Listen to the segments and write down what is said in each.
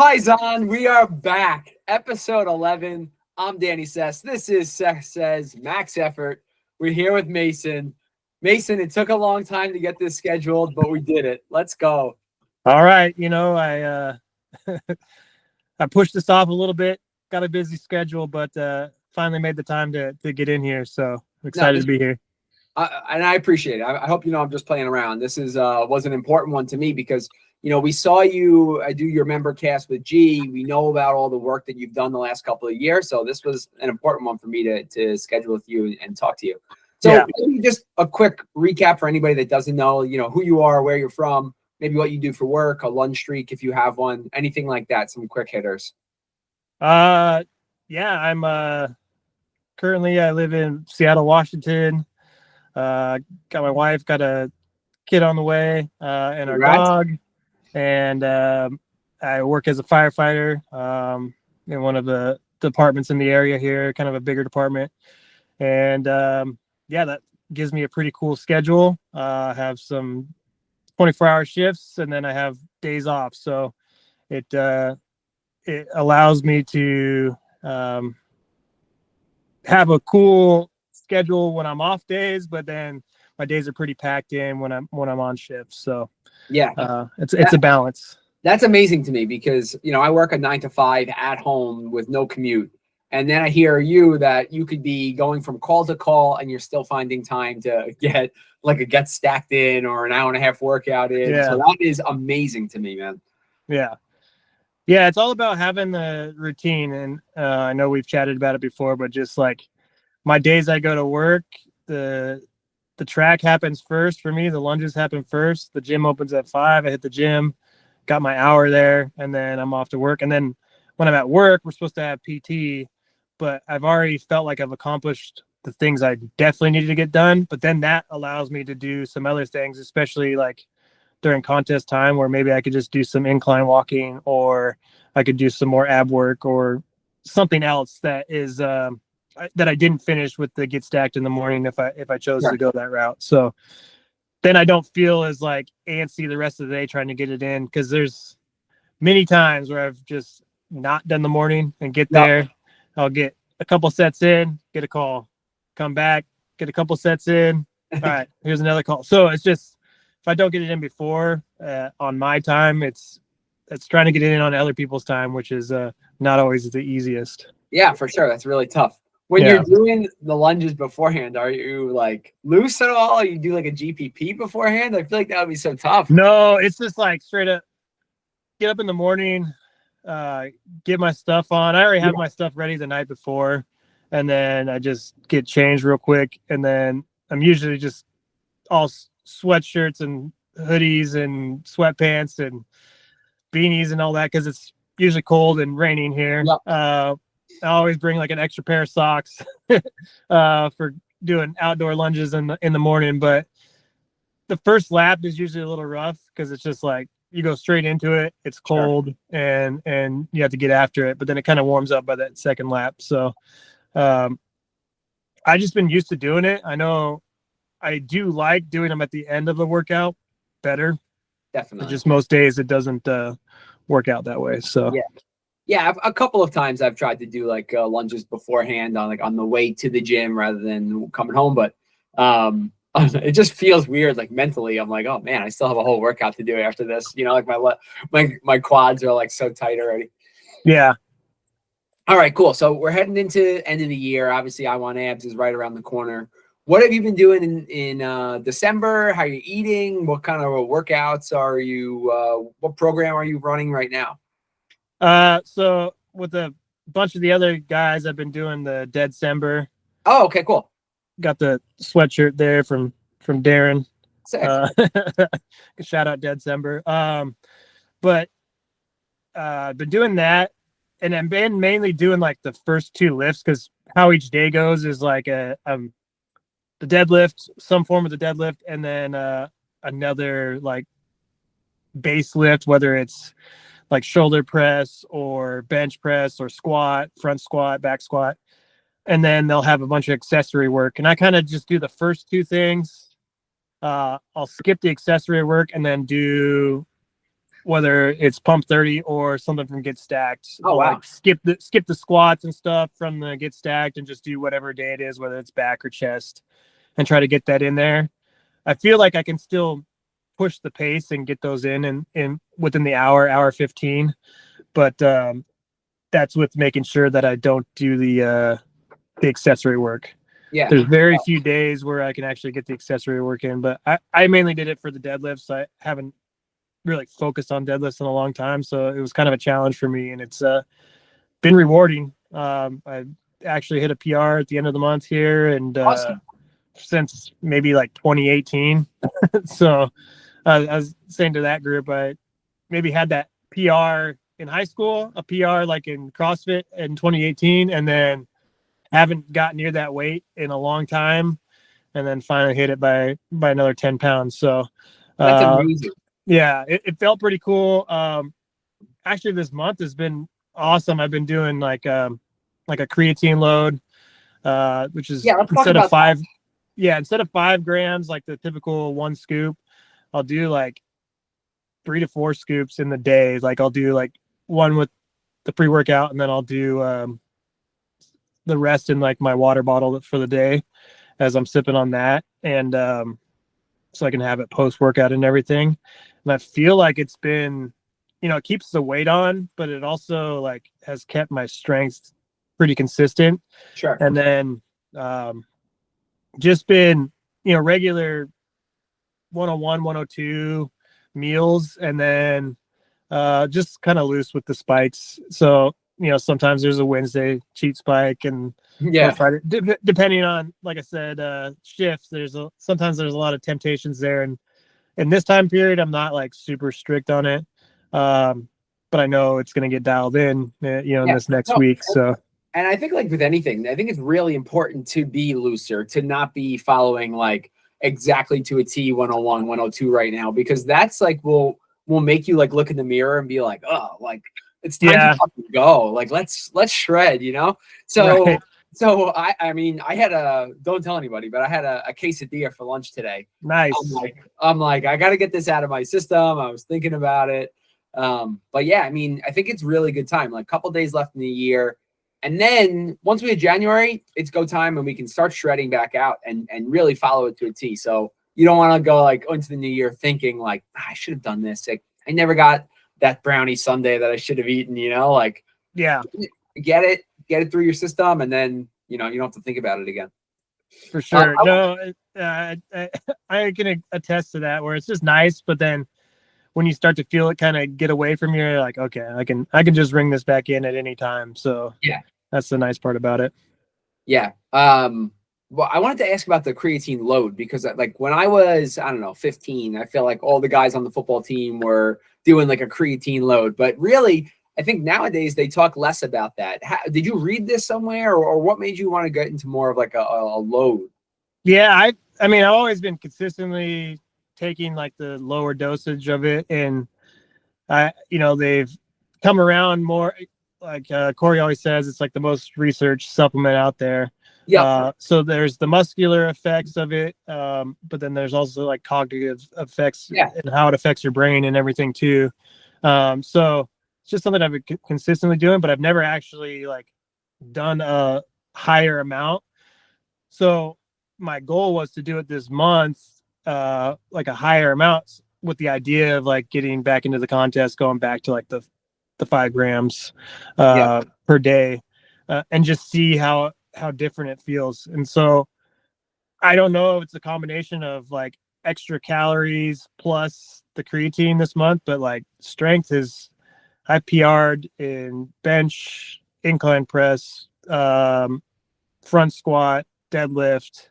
Hi, Zon. We are back. Episode 11. I'm Danny Sess. This is Sess Says Max Effort. We're here with Mason. Mason, it took a long time to get this scheduled, but we did it. Let's go. All right, I pushed this off a little bit. Got a busy schedule, but finally made the time to get in here. So I'm No, excited to be here. and I appreciate it. I hope you know I'm just playing around. This is was an important one to me because we saw you do your member cast with G. We know about all the work that you've done the last couple of years, so this was an important one for me to schedule with you and talk to you. So Yeah. maybe just a quick recap for anybody that doesn't know, who you are, where you're from, maybe what you do for work, a lunch streak if you have one, anything like that. Some quick hitters. Yeah, I'm currently I live in Seattle, Washington. Got my wife, got a kid on the way, and our Congrats. dog. And I work as a firefighter in one of the departments in the area here, kind of a bigger department. And yeah, that gives me a pretty cool schedule. I have some 24-hour shifts, and then I have days off. So it allows me to have a cool schedule when I'm off days, but then my days are pretty packed in when I'm on shift. So Yeah. it's a balance. That's amazing to me because, I work a 9 to 5 at home with no commute. And then I hear that you could be going from call to call and you're still finding time to get like a get stacked in or an hour and a half workout in. Yeah. So that is amazing to me, man. Yeah. Yeah. It's all about having the routine. And I know we've chatted about it before, but just like my days I go to work, the track happens first for me. The lunges happen first. The gym opens at 5. I hit the gym, got my hour there, and then I'm off to work. And then when I'm at work, we're supposed to have PT, but I've already felt like I've accomplished the things I definitely needed to get done. But then that allows me to do some other things, especially like during contest time where maybe I could just do some incline walking, or I could do some more ab work or something else that is that I didn't finish with the get stacked in the morning if I chose to go that route. So then I don't feel as like antsy the rest of the day trying to get it in, because there's many times where I've just not done the morning and get there. I'll get a couple sets in, get a call, come back, get a couple sets in. All right, here's another call. So it's just, if I don't get it in before on my time, it's trying to get it in on other people's time, which is not always the easiest. Yeah, for sure. That's really tough. When you're doing the lunges beforehand, are you like loose at all? Or you do like a GPP beforehand? I feel like that would be so tough. No, it's just like straight up get up in the morning, get my stuff on. I already have my stuff ready the night before, and then I just get changed real quick. And then I'm usually just all sweatshirts and hoodies and sweatpants and beanies and all that, because it's usually cold and raining here. I always bring like an extra pair of socks for doing outdoor lunges in the morning. But the first lap is usually a little rough because it's just like you go straight into it. It's cold and you have to get after it. But then it kind of warms up by that second lap. So I just been used to doing it. I know I do like doing them at the end of the workout better. Definitely. But just most days it doesn't work out that way. So yeah, a couple of times I've tried to do like lunges beforehand on the way to the gym rather than coming home, but it just feels weird. Like mentally, I'm like, oh man, I still have a whole workout to do after this. Like my quads are like so tight already. Yeah. All right, cool. So we're heading into end of the year. Obviously, I Want Abs is right around the corner. What have you been doing in December? How are you eating? What kind of workouts are you? What program are you running right now? So with a bunch of the other guys, I've been doing the Dead December. Oh, okay, cool. Got the sweatshirt there from Darren. Shout out Dead December. But I've been doing that, and I've been mainly doing like the first 2 lifts, because how each day goes is like the deadlift, some form of the deadlift, and then another like base lift, whether it's like shoulder press or bench press or squat, front squat, back squat. And then they'll have a bunch of accessory work. And I kind of just do the first 2 things. I'll skip the accessory work and then do whether it's pump 30 or something from get stacked. Oh, I'll wow. like skip the squats and stuff from the get stacked and just do whatever day it is, whether it's back or chest, and try to get that in there. I feel like I can still push the pace and get those in within the hour 15, but that's with making sure that I don't do the accessory work. Yeah. There's very few days where I can actually get the accessory work in, but I mainly did it for the deadlifts. I haven't really focused on deadlifts in a long time, so it was kind of a challenge for me, and it's been rewarding. I actually hit a PR at the end of the month here, and Awesome. since maybe like 2018. So I was saying to that group, I maybe had that PR in high school, a PR like in CrossFit in 2018, and then haven't got near that weight in a long time, and then finally hit it by another 10 pounds. So That's amazing. yeah, it felt pretty cool. Actually, this month has been awesome. I've been doing like a creatine load, which is instead of 5 grams, like the typical 1 scoop, I'll do like 3 to 4 scoops in the day. Like I'll do like one with the pre-workout, and then I'll do the rest in like my water bottle for the day as I'm sipping on that. And so I can have it post-workout and everything. And I feel like it's been, it keeps the weight on, but it also like has kept my strength pretty consistent. Sure. And then just been, regular 101, 102 meals, and then just kind of loose with the spikes. So, sometimes there's a Wednesday cheat spike, and Yeah, Friday, depending on, like I said, shifts, sometimes there's a lot of temptations there. And in this time period, I'm not like super strict on it. But I know it's going to get dialed in, in this next week. So, and I think like with anything, I think it's really important to be looser, to not be following like exactly to a T 101, 102 right now, because that's like will make you like look in the mirror and be like, oh, like it's time to fucking go. Like let's shred, So right. So I mean I had don't tell anybody, but I had a quesadilla for lunch today. Nice. I'm like I got to get this out of my system. I was thinking about it. But yeah, I mean, I think it's really good time, like a couple days left in the year. And then once we hit January, it's go time, and we can start shredding back out and really follow it to a T. So you don't want to go like into the new year thinking like, I should have done this. Like, I never got that brownie sundae that I should have eaten, like, yeah, get it through your system. And then, you don't have to think about it again. For sure. I can attest to that, where it's just nice, but then when you start to feel it kind of get away from you, you're like, okay, I can just bring this back in at any time. So yeah, that's the nice part about it. Yeah. Well, I wanted to ask about the creatine load, because like when I was, I don't know, 15, I feel like all the guys on the football team were doing like a creatine load, but really I think nowadays they talk less about that. Did you read this somewhere, or what made you want to get into more of like a load? Yeah. I mean, I've always been consistently taking like the lower dosage of it, and they've come around more, like Corey always says, it's like the most researched supplement out there. Yeah. So there's the muscular effects of it, but then there's also like cognitive effects and how it affects your brain and everything too. So it's just something I've been consistently doing, but I've never actually like done a higher amount. So my goal was to do it this month, like a higher amount, with the idea of like getting back into the contest, going back to like the 5 grams per day, and just see how different it feels. And so I don't know if it's a combination of like extra calories plus the creatine this month, but like strength is, I PR'd in bench, incline press, front squat, deadlift.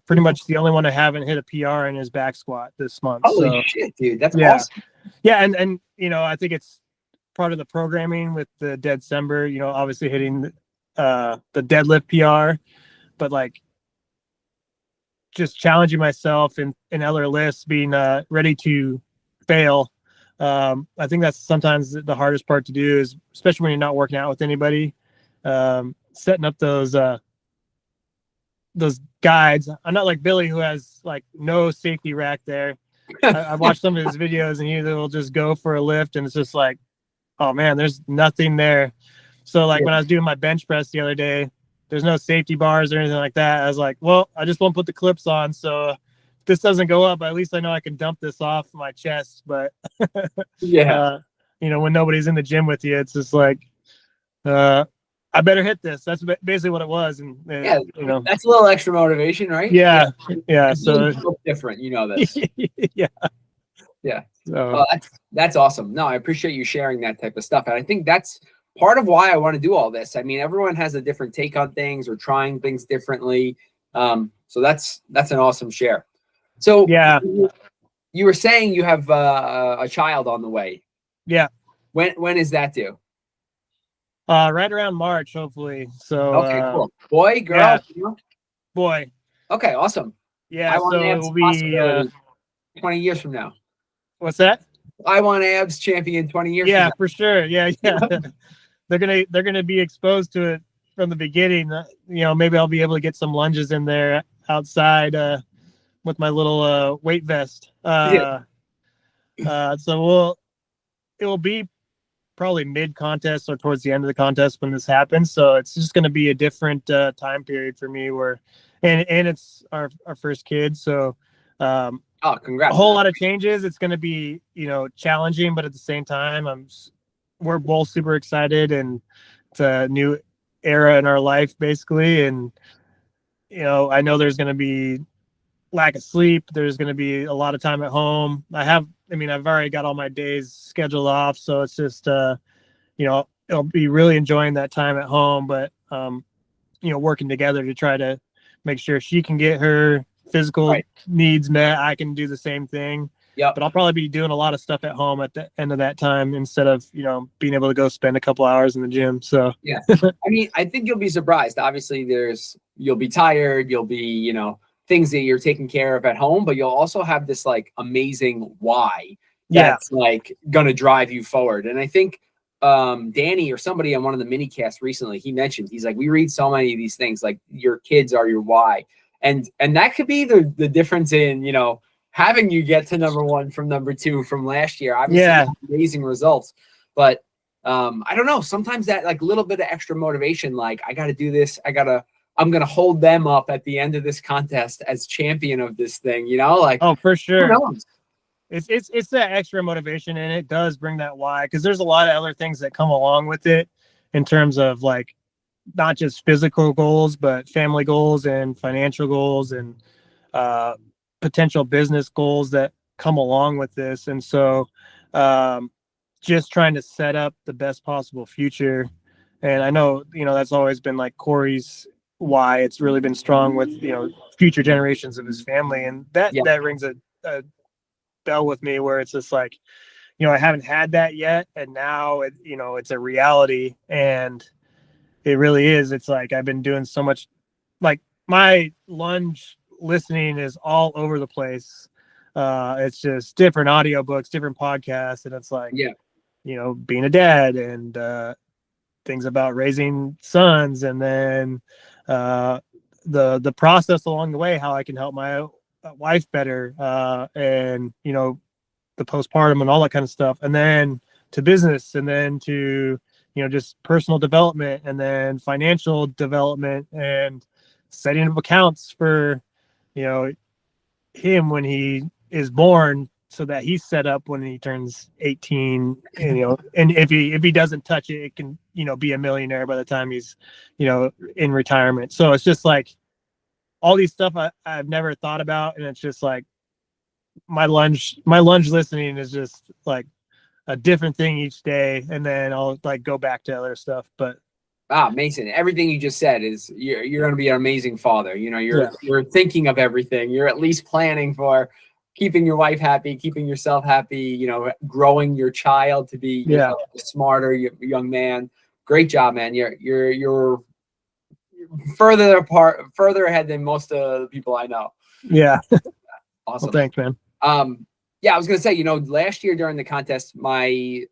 Pretty much the only one I haven't hit a PR in is back squat this month. Holy shit, dude. That's awesome. Yeah. And I think it's part of the programming with the December, obviously hitting the deadlift PR, but like just challenging myself in other lifts, being ready to fail. I think that's sometimes the hardest part to do, is especially when you're not working out with anybody, setting up those guides. I'm not like Billy, who has like no safety rack there. I watched some of his videos, and he will just go for a lift, and it's just like, oh man, there's nothing there. So like when I was doing my bench press the other day, there's no safety bars or anything like that. I was like, well, I just won't put the clips on, so if this doesn't go up, at least I know I can dump this off my chest. But Yeah. when nobody's in the gym with you, it's just like, I better hit this. That's basically what it was. And Yeah, that's a little extra motivation, right? Yeah. So different, this. Yeah. Yeah. So that's awesome. No, I appreciate you sharing that type of stuff. And I think that's part of why I want to do all this. I mean, everyone has a different take on things or trying things differently. So that's an awesome share. So yeah, you were saying you have a child on the way. Yeah. When is that due? Right around March, hopefully. So okay, cool. Boy, girl, yeah. Boy. Okay, awesome. Yeah, so it will be 20 years from now. What's that? I want abs champion 20 years. Yeah, for sure. Yeah. they're gonna be exposed to it from the beginning. Maybe I'll be able to get some lunges in there outside with my little weight vest. So it will be probably mid contest or towards the end of the contest when this happens. So it's just going to be a different time period for me and it's our first kid. So congrats. A whole lot of changes. It's going to be, challenging, but at the same time, we're both super excited, and it's a new era in our life basically. And, I know there's going to be lack of sleep. There's going to be a lot of time at home. I've already got all my days scheduled off. So it's just, I'll be really enjoying that time at home, but, working together to try to make sure she can get her physical needs met. I can do the same thing. Yeah. But I'll probably be doing a lot of stuff at home at the end of that time instead of, being able to go spend a couple hours in the gym. So yeah, I think you'll be surprised. Obviously you'll be tired. You'll be, things that you're taking care of at home, but you'll also have this like amazing why that's like going to drive you forward. And I think Danny or somebody on one of the mini casts recently, he mentioned, he's like, we read so many of these things, like your kids are your why. And that could be the difference in, having you get to number 1 from number 2 from last year. Obviously, amazing results. But I don't know, sometimes that like little bit of extra motivation, like I got to do this. I'm going to hold them up at the end of this contest as champion of this thing, like, oh, for sure. It's that extra motivation, and it does bring that why, because there's a lot of other things that come along with it in terms of like not just physical goals, but family goals and financial goals and potential business goals that come along with this. And so just trying to set up the best possible future. And I know, that's always been like Corey's why. It's really been strong with, future generations of his family. And that rings a bell with me, where it's just like, I haven't had that yet. And now, it's a reality. And it really is. It's like I've been doing so much, like my lunge listening is all over the place. It's just different audiobooks, different podcasts. And it's like, being a dad and things about raising sons. And then the process along the way, how I can help my wife better, and, the postpartum and all that kind of stuff. And then to business, and then to, just personal development, and then financial development, and setting up accounts for, him when he is born, so that he's set up when he turns 18, and if he doesn't touch it, it can, be a millionaire by the time he's, in retirement. So it's just like all these stuff I've never thought about. And it's just like my lunge listening is just like a different thing each day, and then I'll like go back to other stuff. But Mason, everything you just said is you're going to be an amazing father. You're thinking of everything. You're at least planning for keeping your wife happy, keeping yourself happy, growing your child to be a smarter young man. Great job, man. You're further ahead than most of the people I know. Yeah. Awesome. Well, thanks, man. I was going to say, last year during the contest, my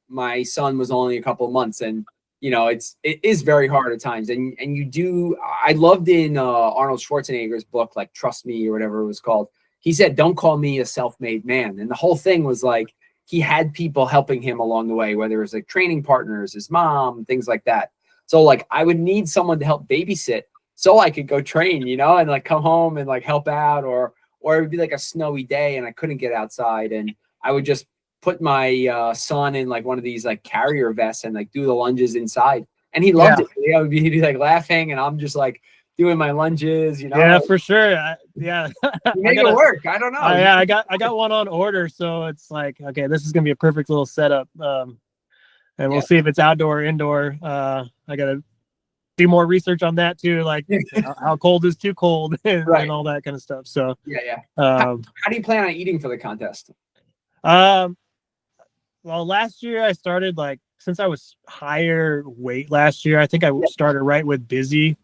son was only a couple of months, and it is very hard at times. And I loved in Arnold Schwarzenegger's book, like Trust Me or whatever it was called. he said, don't call me a self-made man. And the whole thing was like, he had people helping him along the way, whether it was like training partners, his mom, things like that. So like I would need someone to help babysit so I could go train, you know, and like come home and like help out, or it would be like a snowy day and I couldn't get outside, and I would just put my son in like one of these like carrier vests and like do the lunges inside. And he loved it. You know, he'd be like laughing and I'm just like doing my lunges, you know. Yeah, for sure. Yeah. You make it work. I don't know. Yeah, I got one on order, so it's like, okay, this is gonna be a perfect little setup. And we'll see if it's outdoor or indoor. I gotta do more research on that too, like how cold is too cold and, and all that kind of stuff. So how do you plan on eating for the contest? Well, last year I started like, since I was higher weight last year, I think I started right with busy,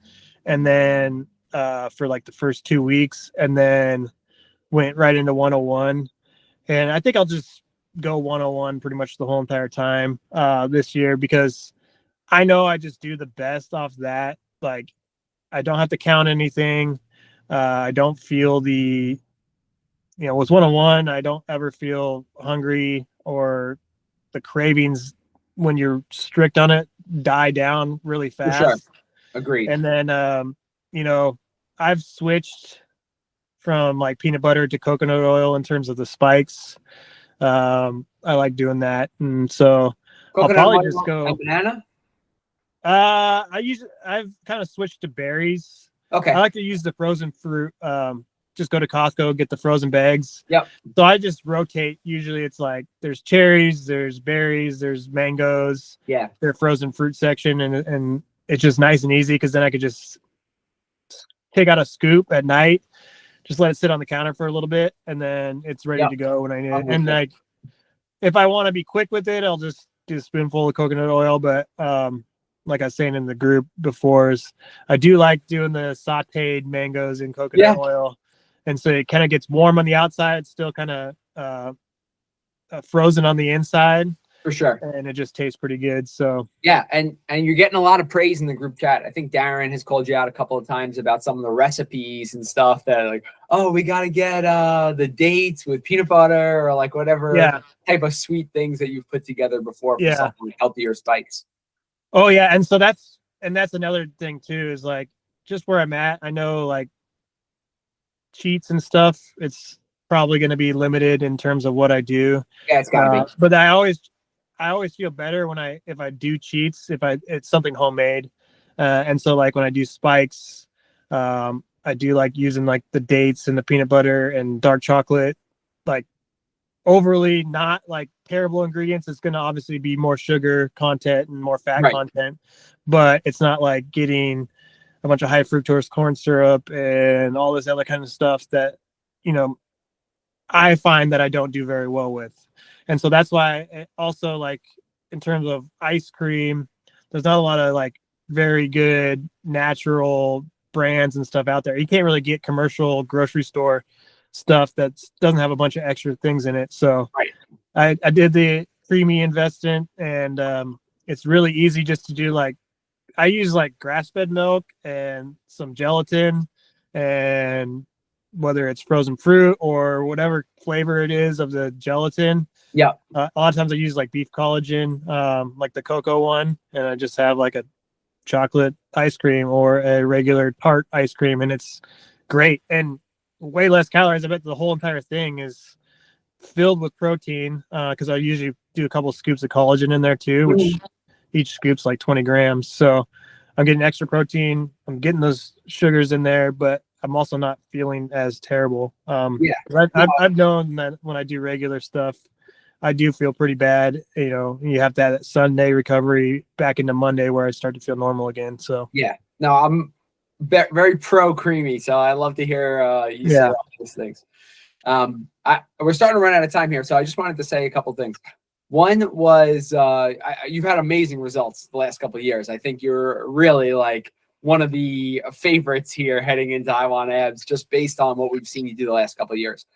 and then for like the first 2 weeks, and then went right into 101. And I think I'll just go 101 pretty much the whole entire time this year, because I know I just do the best off that. Like, I don't have to count anything. I don't feel with 101, I don't ever feel hungry, or the cravings when you're strict on it die down really fast. For sure. Agreed. And then, I've switched from like peanut butter to coconut oil in terms of the spikes. I like doing that. And so coconut I'll probably just go banana. I've kind of switched to berries. Okay. I like to use the frozen fruit. Just go to Costco, get the frozen bags. Yep. So I just rotate. Usually it's like there's cherries, there's berries, there's mangoes. Yeah. Their frozen fruit section, and it's just nice and easy, because then I could just take out a scoop at night, just let it sit on the counter for a little bit, and then it's ready to go when I need it. And like, if I want to be quick with it, I'll just do a spoonful of coconut oil. But like I was saying in the group before, is I do like doing the sauteed mangoes in coconut oil. And so it kind of gets warm on the outside, still kind of frozen on the inside. For sure. And it just tastes pretty good. So yeah, and you're getting a lot of praise in the group chat. I think Darren has called you out a couple of times about some of the recipes and stuff that like, oh, we got to get the dates with peanut butter, or like whatever type of sweet things that you've put together before for something like healthier spikes. Oh yeah, and so that's another thing too, is like just where I'm at. I know like cheats and stuff, it's probably going to be limited in terms of what I do. Yeah, it's gotta be. But I always feel better if I do cheats, if it's something homemade. And so like when I do spikes, I do like using like the dates and the peanut butter and dark chocolate, like overly not like terrible ingredients. It's going to obviously be more sugar content and more fat content, but it's not like getting a bunch of high fructose corn syrup and all this other kind of stuff that, I find that I don't do very well with. And so that's why also, like, in terms of ice cream, there's not a lot of like very good natural brands and stuff out there. You can't really get commercial grocery store stuff that doesn't have a bunch of extra things in it. So I did the creamy investment, and it's really easy just to do. Like, I use like grass-fed milk and some gelatin, and whether it's frozen fruit or whatever flavor it is of the gelatin. Yeah. A lot of times I use like beef collagen, like the cocoa one, and I just have like a chocolate ice cream or a regular tart ice cream, and it's great and way less calories. I bet the whole entire thing is filled with protein, because I usually do a couple scoops of collagen in there too, which each scoop's like 20 grams. So I'm getting extra protein. I'm getting those sugars in there, but I'm also not feeling as terrible. I've known that when I do regular stuff, I do feel pretty bad. You have that Sunday recovery back into Monday where I start to feel normal again. So no, I'm very pro creamy. So I love to hear you say all those things. We're starting to run out of time here, so I just wanted to say a couple things. One was you've had amazing results the last couple of years. I think you're really like one of the favorites here heading into I Want Abs, just based on what we've seen you do the last couple of years.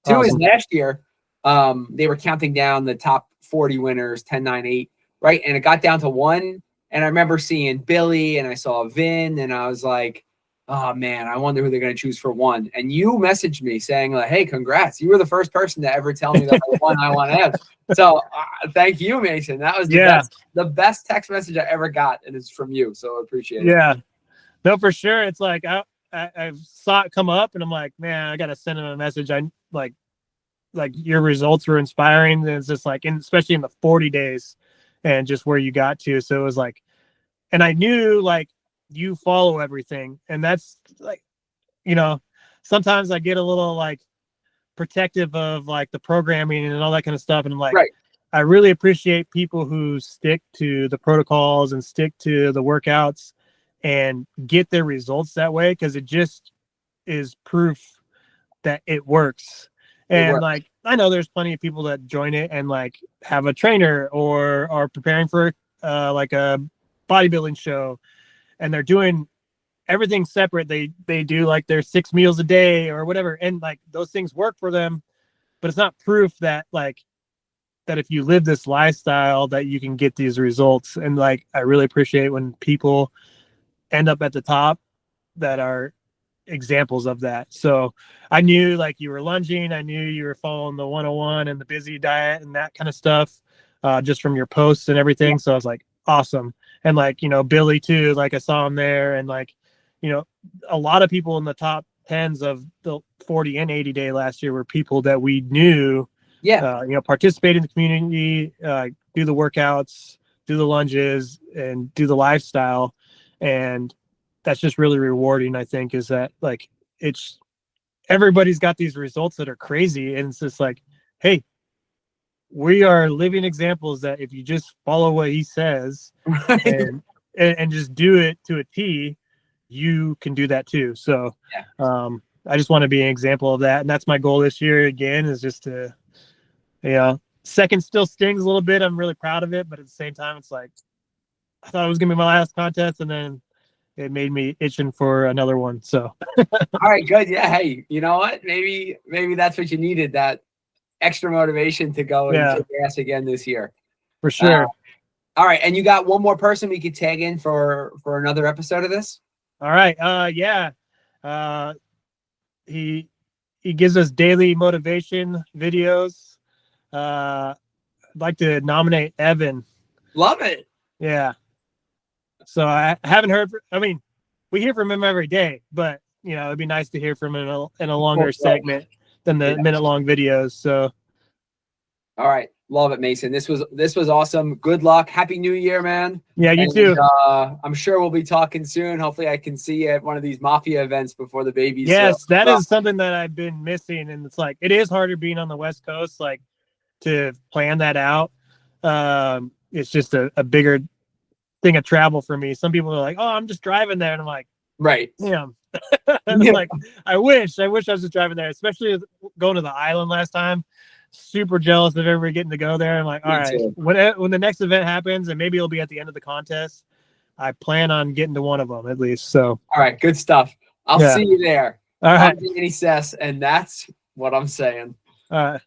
Two is last year, they were counting down the top 40 winners, 10, 9, 8, right? And it got down to one. And I remember seeing Billy, and I saw Vin, and I was like, oh man, I wonder who they're going to choose for one. And you messaged me saying like, hey, congrats. You were the first person to ever tell me that I won I want to have. So thank you, Mason. That was the best text message I ever got. And it's from you. So I appreciate it. Yeah, no, for sure. It's like, I saw it come up and I'm like, man, I got to send him a message. I like your results were inspiring. And it's just like, especially in the 40 days and just where you got to. So it was like, and I knew like you follow everything. And that's like, you know, sometimes I get a little like protective of like the programming and all that kind of stuff. And I'm like, right. I really appreciate people who stick to the protocols and stick to the workouts and get their results that way. Cause it just is proof that it works. And like, I know there's plenty of people that join it and like have a trainer or are preparing for like a bodybuilding show and they're doing everything separate. They do like their 6 meals a day or whatever. And like those things work for them, but it's not proof that like, that if you live this lifestyle that you can get these results. And like, I really appreciate when people end up at the top that are examples of that. So I knew like you were lunging, I knew you were following the 101 and the busy diet and that kind of stuff, just from your posts and everything. So I was like, awesome. And like, you know, Billy too, like I saw him there and like, you know, a lot of people in the top 10s of the 40 and 80 day last year were people that we knew, you know, participate in the community, do the workouts, do the lunges and do the lifestyle. And that's just really rewarding, I think, is that like it's everybody's got these results that are crazy. And it's just like, hey, we are living examples that if you just follow what he says and just do it to a T, you can do that too. So I just want to be an example of that. And that's my goal this year again, is just to, you know, second still stings a little bit. I'm really proud of it. But at the same time, it's like, I thought it was going to be my last contest. And then it made me itching for another one. So, all right, good. Yeah. Hey, you know what? Maybe that's what you needed, that extra motivation to go and kick ass again this year. For sure. All right. And you got one more person we could tag in for another episode of this? All right. He gives us daily motivation videos. I'd like to nominate Evan. Love it. Yeah. So I haven't heard. I mean, we hear from him every day, but you know, it'd be nice to hear from him in a longer segment than the minute-long videos. So, all right, love it, Mason. This was awesome. Good luck. Happy New Year, man. Yeah, you too. I'm sure we'll be talking soon. Hopefully, I can see you at one of these Mafia events before the babies. Yes, that is something that I've been missing, and it's like it is harder being on the West Coast, like to plan that out. It's just a bigger thing of travel for me. Some people are like, "Oh, I'm just driving there," and I'm like, "Right, yeah." Like, I wish I was just driving there, especially going to the island last time. Super jealous of everybody getting to go there. I'm like, all right, when the next event happens, and maybe it'll be at the end of the contest, I plan on getting to one of them at least. So, all right, good stuff. I'll see you there. All right, Danny Sess, and that's what I'm saying. All right.